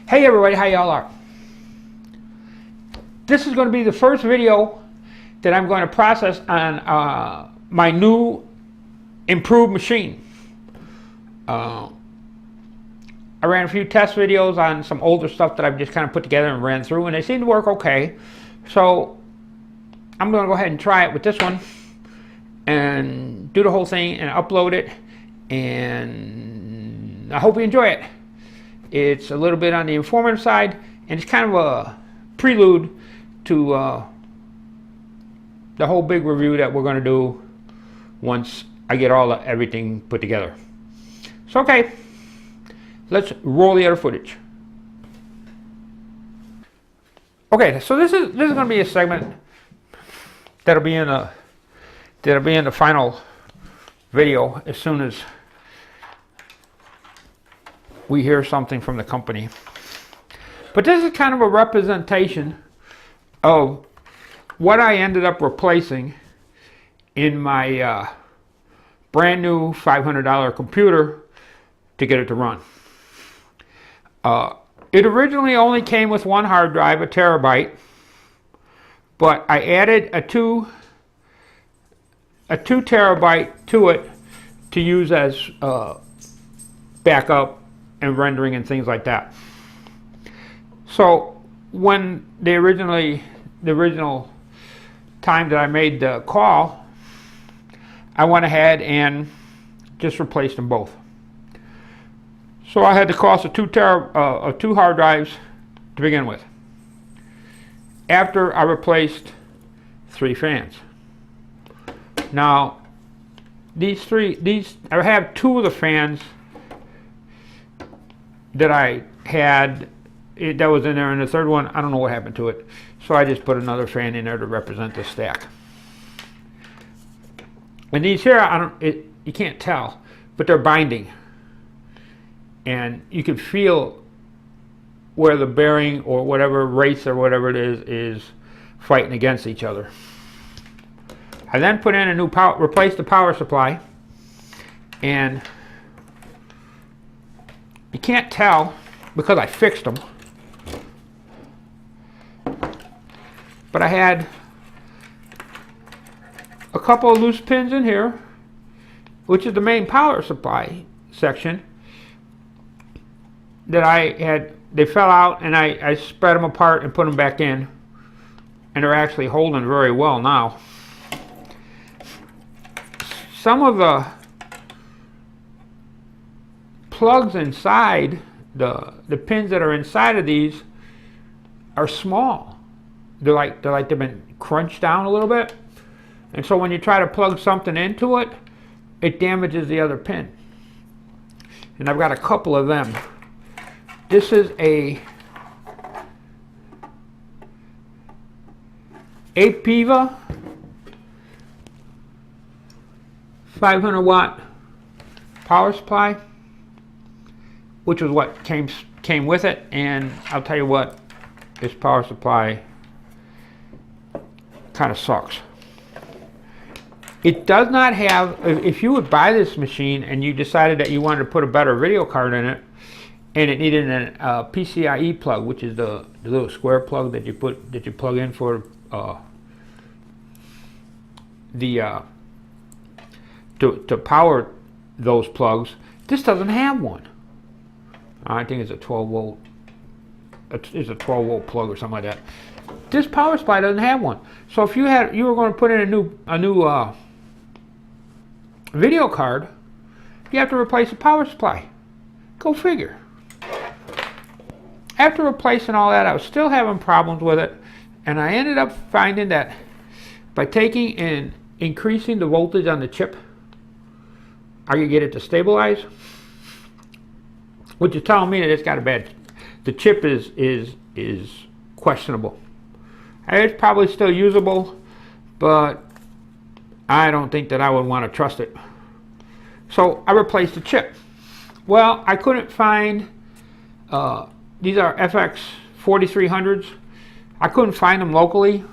Hey everybody, how y'all are? This is going to be the first video that I'm going to process on my new improved machine. I ran a few test videos on some older stuff that I've just kind of put together and ran through, and they seem to work okay. So I'm going to go ahead and try it with this one and do the whole thing and upload it, and I hope you enjoy it. It's a little bit on the informative side, and it's kind of a prelude to the whole big review that we're going to do once I get everything put together. So okay, let's roll the other footage. Okay, so this is going to be a segment that'll be in the final video as soon as we hear something from the company. But this is kind of a representation of what I ended up replacing in my brand new $500 computer to get it to run. It originally only came with one hard drive, a terabyte, but I added a 2 terabyte to it to use as backup and rendering and things like that. So when the original time that I made the call, I went ahead and just replaced them both. So I had the cost of two hard drives to begin with, after I replaced 3 fans. Now I have 2 of the fans that I had that was in there, and the third one, I don't know what happened to it, so I just put another fan in there to represent the stack. And these here, you can't tell, but they're binding, and you can feel where the bearing or whatever race or whatever it is fighting against each other. I then put in a new replaced the power supply, and you can't tell because I fixed them, but I had a couple of loose pins in here, which is the main power supply section that they fell out, and I spread them apart and put them back in, and they're actually holding very well now. Some of the plugs inside, the pins that are inside of these are small. They're like they've been crunched down a little bit, and so when you try to plug something into it, it damages the other pin. And I've got a couple of them. This is a APEVA 500 watt power supply, which was what came with it, and I'll tell you what, this power supply kind of sucks. It does not have, if you would buy this machine and you decided that you wanted to put a better video card in it, and it needed a PCIe plug, which is the little square plug that you plug in for to power those plugs, this doesn't have one. I think it's a 12 volt. It's a 12 volt plug or something like that. This power supply doesn't have one. So if you were going to put in a new video card, you have to replace the power supply. Go figure. After replacing all that, I was still having problems with it, and I ended up finding that by taking and increasing the voltage on the chip, I could get it to stabilize, which is telling me that it's got a bad. The chip is questionable. It's probably still usable, but I don't think that I would want to trust it. So I replaced the chip. Well, I couldn't find. These are FX 4300s. I couldn't find them locally.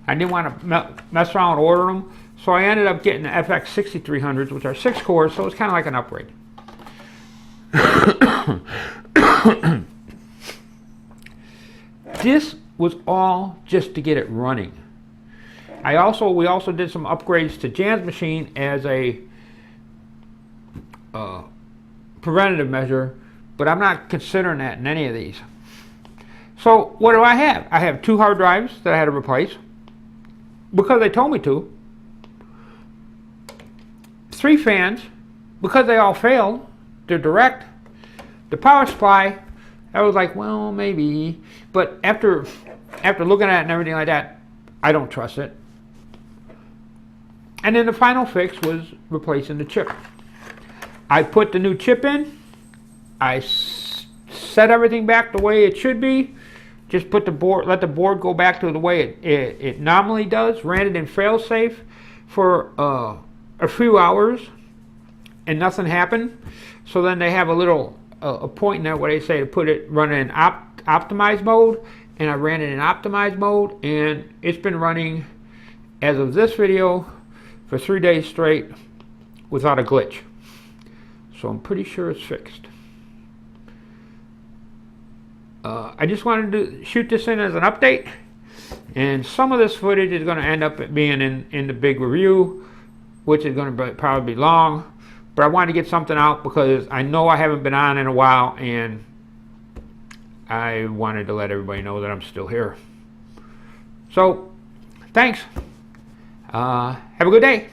I didn't want to mess around and order them, so I ended up getting the FX 6300s, which are 6 cores, so it's kind of like an upgrade. This was all just to get it running. We also did some upgrades to Jan's machine as a preventative measure, but I'm not considering that in any of these. So what do I have? I have 2 hard drives that I had to replace because they told me to. 3 fans because they all failed. They're direct. The power supply, I was like, well, maybe, but after looking at it and everything like that, I don't trust it. And then the final fix was replacing the chip. I put the new chip in. I set everything back the way it should be. Just let the board go back to the way it normally does. Ran it in failsafe for a few hours, and nothing happened. So then they have a little a point in there where they say to run it in optimized mode, and I ran it in optimized mode, and it's been running as of this video for 3 days straight without a glitch. So I'm pretty sure it's fixed. I just wanted to shoot this in as an update, and some of this footage is going to end up being in the big review, which is going to probably be long, but I wanted to get something out because I know I haven't been on in a while, and I wanted to let everybody know that I'm still here. So thanks. Have a good day.